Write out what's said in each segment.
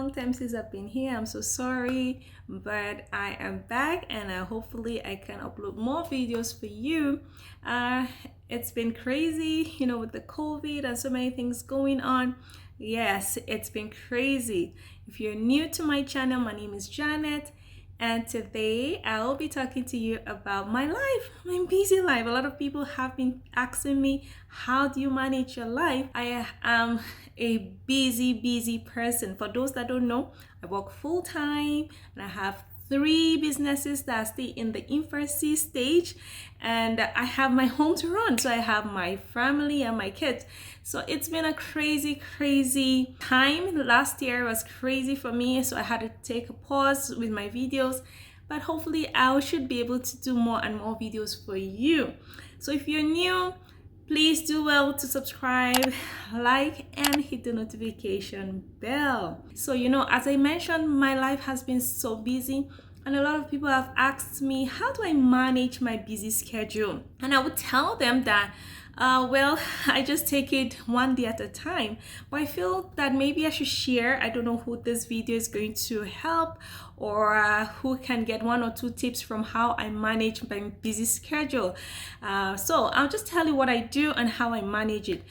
long time since I've been here. I'm so sorry, but I am back and hopefully I can upload more videos for you. Uh, it's been crazy, with the COVID and so many things going on. Yes, it's been crazy. If you're new to my channel, my name is Janet. And today I'll be talking to you about my life, my busy life. A lot of people have been asking me, how do you manage your life? I am a busy person. For those that don't know, I work full time and I have 3 businesses that are still in the infancy stage, and I have my home to run. So I have my family and my kids. So it's been a crazy time. Last year was crazy for me, so I had to take a pause with my videos, but hopefully I should be able to do more and more videos for you. So if you're new, please do well to subscribe, like, and hit the notification bell. So, as I mentioned, my life has been so busy, and a lot of people have asked me, how do I manage my busy schedule? And I would tell them that I just take it one day at a time. But I feel that maybe I should share. I don't know who this video is going to help, or who can get 1 or 2 tips from how I manage my busy schedule. So I'll just tell you what I do and how I manage it.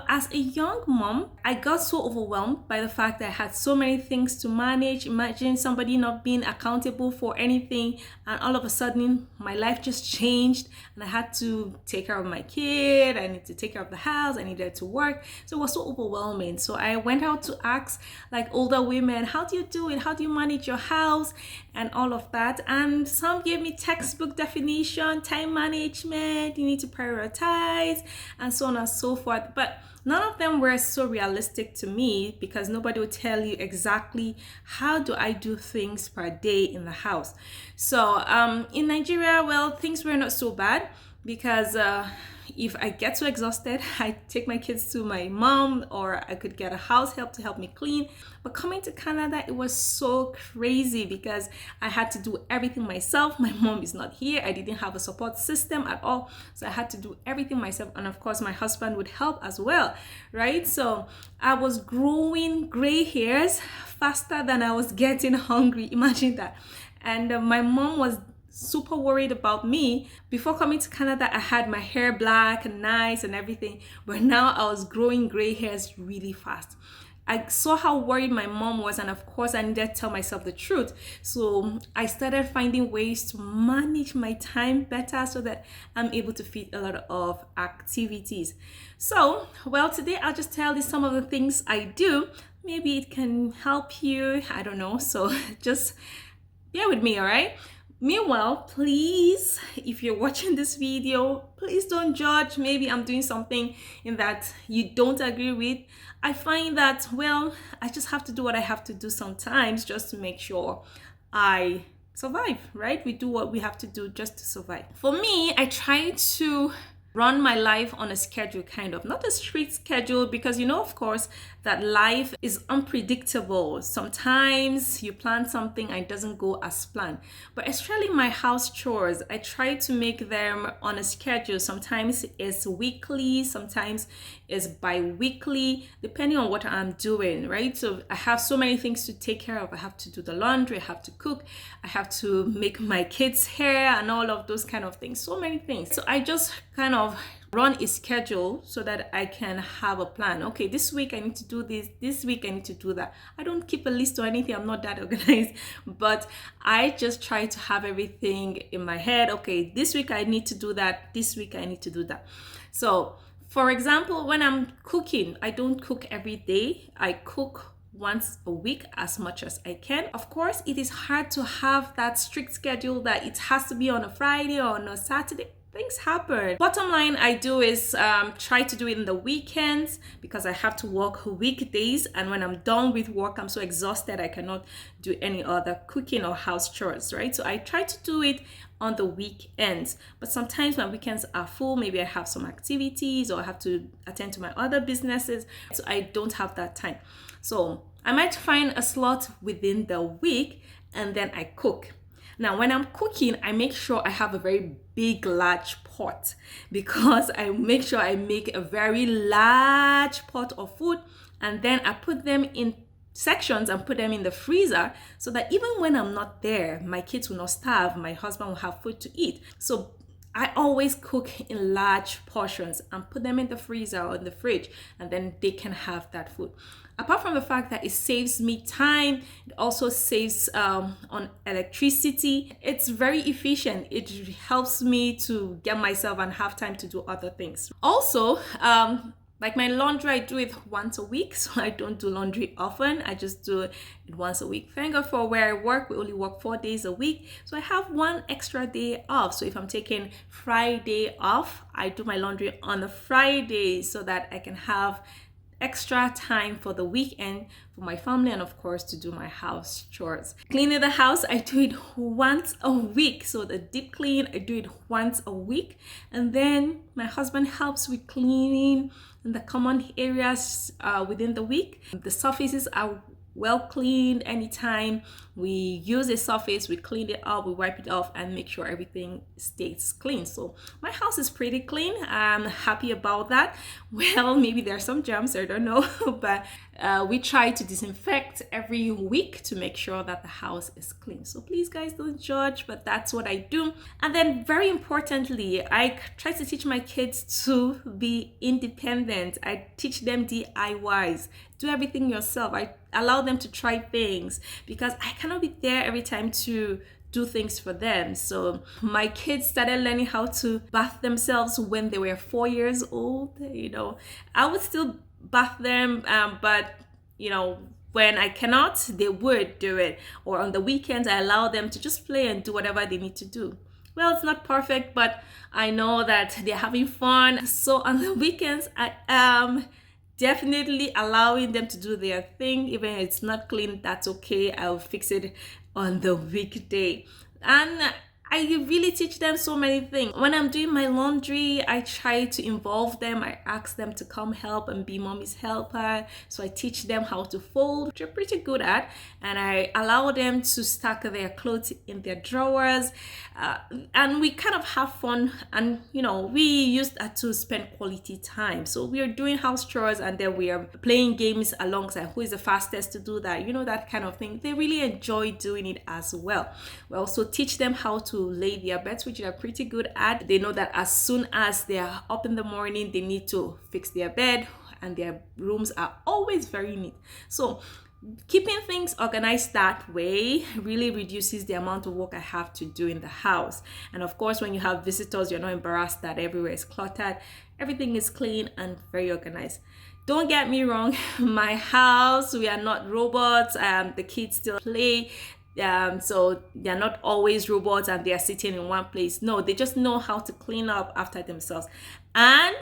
As a young mom, I got so overwhelmed by the fact that I had so many things to manage. Imagine somebody not being accountable for anything, and all of a sudden my life just changed, and I had to take care of my kid. I need to take care of the house. I needed to work. So it was so overwhelming. So I went out to ask like older women, how do you do it? How do you manage your house and all of that? And some gave me textbook definition, time management, you need to prioritize, and so on and so forth. But none of them were so realistic to me, because nobody would tell you exactly how do I do things per day in the house. So in Nigeria, things were not so bad, because if I get so exhausted, I take my kids to my mom, or I could get a house help to help me clean. But coming to Canada, it was so crazy because I had to do everything myself. My mom is not here. I didn't have a support system at all. So I had to do everything myself. And of course, my husband would help as well, right? So I was growing gray hairs faster than I was getting hungry. Imagine that. And my mom was super worried about me. Before coming to Canada, I had my hair black and nice and everything, but now I was growing gray hairs really fast. I saw how worried my mom was, and of course I needed to tell myself the truth. So I started finding ways to manage my time better so that I'm able to fit a lot of activities. So, today I'll just tell you some of the things I do. Maybe it can help you. I don't know. So just bear with me, all right? Meanwhile, please, if you're watching this video, please don't judge. Maybe I'm doing something in that you don't agree with. I find that, I just have to do what I have to do sometimes just to make sure I survive, right? We do what we have to do just to survive. For me, I try to run my life on a schedule, kind of, not a strict schedule, because of course, that life is unpredictable. Sometimes you plan something and it doesn't go as planned. But especially my house chores, I try to make them on a schedule. Sometimes it's weekly, sometimes it's bi-weekly, depending on what I'm doing, right? So I have so many things to take care of. I have to do the laundry, I have to cook, I have to make my kids' hair and all of those kind of things. So many things. So I just kind of run a schedule so that I can have a plan. Okay, this week I need to do this week I need to do that. I don't keep a list or anything. I'm not that organized, but I just try to have everything in my head. Okay, this week I need to do that. This week I need to do that. So, for example, when I'm cooking, I don't cook every day. I cook once a week as much as I can. Of course, it is hard to have that strict schedule that it has to be on a Friday or on a Saturday. Things happen. Bottom line, I do is try to do it in the weekends, because I have to work weekdays, and when I'm done with work, I'm so exhausted I cannot do any other cooking or house chores, right? So I try to do it on the weekends, but sometimes my weekends are full. Maybe I have some activities or I have to attend to my other businesses, so I don't have that time. So I might find a slot within the week and then I cook. Now, when I'm cooking, I make sure I have a very big, large pot, because I make sure I make a very large pot of food, and then I put them in sections and put them in the freezer so that even when I'm not there, my kids will not starve, my husband will have food to eat. So I always cook in large portions and put them in the freezer or in the fridge, and then they can have that food. Apart from the fact that it saves me time, it also saves on electricity. It's very efficient. It helps me to get myself and have time to do other things. Also, like my laundry, I do it once a week, so I don't do laundry often. I just do it once a week. Thank God for where I work. We only work 4 days a week, so I have one extra day off. So if I'm taking Friday off, I do my laundry on a Friday so that I can have extra time for the weekend for my family and of course to do my house chores. Cleaning the house, I do it once a week. So the deep clean, I do it once a week, and then my husband helps with cleaning in the common areas within the week. The surfaces are well cleaned. Anytime we use a surface, we clean it up, we wipe it off and make sure everything stays clean. So my house is pretty clean. I'm happy about that. Well, maybe there are some germs, I don't know, but we try to disinfect every week to make sure that the house is clean. So please guys, don't judge, but that's what I do. And then very importantly, I try to teach my kids to be independent. I teach them DIYs. Do everything yourself. I allow them to try things because I cannot be there every time to do things for them. So my kids started learning how to bath themselves when they were 4 years old. I would still bath them, but when I cannot, they would do it. Or on the weekends, I allow them to just play and do whatever they need to do. Well, it's not perfect, but I know that they're having fun. So on the weekends, I am definitely allowing them to do their thing. Even if it's not clean, that's okay. I'll fix it on the weekday. And I really teach them so many things. When I'm doing my laundry, I try to involve them. I ask them to come help and be mommy's helper. So I teach them how to fold, which they're pretty good at. And I allow them to stack their clothes in their drawers. And we kind of have fun. And, we use that to spend quality time. So we are doing house chores and then we are playing games alongside who is the fastest to do that. That kind of thing. They really enjoy doing it as well. We also teach them how to lay their beds, which they're pretty good at. They know that as soon as they are up in the morning, they need to fix their bed, and their rooms are always very neat. So keeping things organized that way really reduces the amount of work I have to do in the house. And of course, when you have visitors, you're not embarrassed that everywhere is cluttered. Everything is clean and very organized. Don't get me wrong, my house, we are not robots. The kids still play. So they're not always robots and they're sitting in one place. No, they just know how to clean up after themselves. And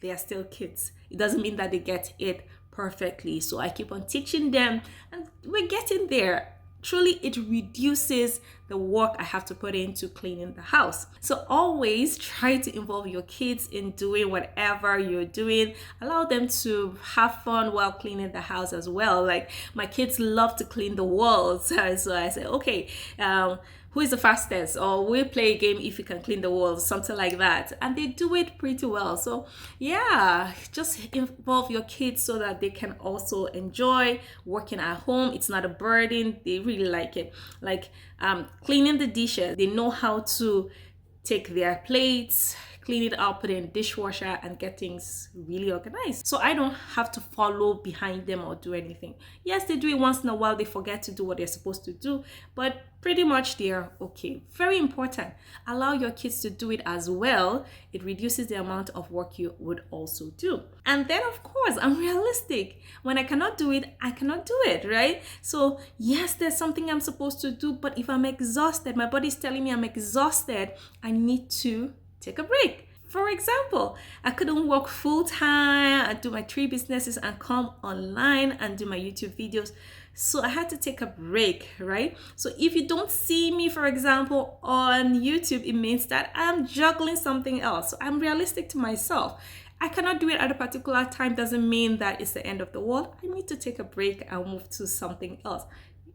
they are still kids. It doesn't mean that they get it perfectly. So I keep on teaching them and we're getting there. Truly, it reduces the work I have to put into cleaning the house. So always try to involve your kids in doing whatever you're doing. Allow them to have fun while cleaning the house as well. Like my kids love to clean the walls. So I say, okay, who is the fastest? Or we'll play a game if you can clean the walls, something like that. And they do it pretty well. So yeah, just involve your kids so that they can also enjoy working at home. It's not a burden. They really like it. Like cleaning the dishes. They know how to take their plates, clean it up, put it in the dishwasher and get things really organized. So I don't have to follow behind them or do anything. Yes, they do it once in a while. They forget to do what they're supposed to do, but pretty much they're okay. Very important. Allow your kids to do it as well. It reduces the amount of work you would also do. And then of course, I'm realistic. When I cannot do it, I cannot do it, right? So yes, there's something I'm supposed to do, but if I'm exhausted, my body's telling me I'm exhausted, I need to take a break. For example, I couldn't work full time and do my 3 businesses and come online and do my YouTube videos. So I had to take a break, right? So if you don't see me, for example, on YouTube, it means that I'm juggling something else. So I'm realistic to myself. I cannot do it at a particular time doesn't mean that it's the end of the world. I need to take a break and move to something else.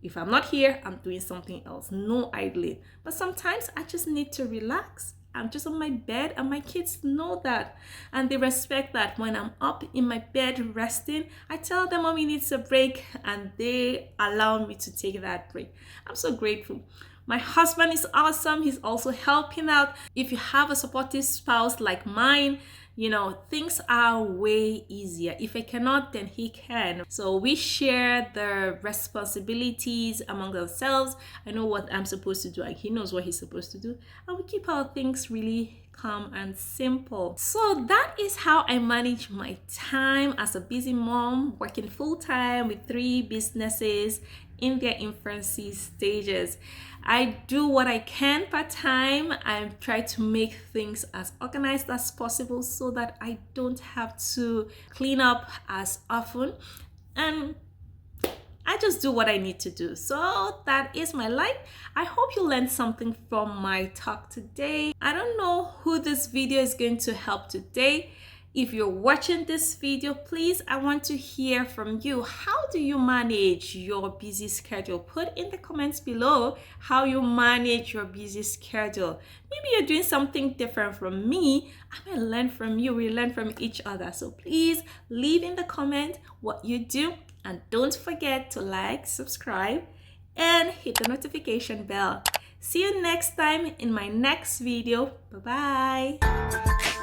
If I'm not here, I'm doing something else. No idling. But sometimes I just need to relax I'm just on my bed, and my kids know that. And they respect that. When I'm up in my bed resting, I tell them mommy needs a break, and they allow me to take that break. I'm so grateful. My husband is awesome. He's also helping out. If you have a supportive spouse like mine, things are way easier. If I cannot, then he can. So we share the responsibilities among ourselves. I know what I'm supposed to do, and he knows what he's supposed to do. And we keep our things really calm and simple. So that is how I manage my time as a busy mom, working full-time with 3 businesses in their infancy stages. I do what I can part-time. I try to make things as organized as possible so that I don't have to clean up as often, and I just do what I need to do. So that is my life. I hope you learned something from my talk today. I don't know who this video is going to help today. If you're watching this video, please, I want to hear from you. How do you manage your busy schedule? Put in the comments below how you manage your busy schedule. Maybe you're doing something different from me. I may learn from you. We learn from each other. So please leave in the comment what you do. And don't forget to like, subscribe, and hit the notification bell. See you next time in my next video. Bye-bye.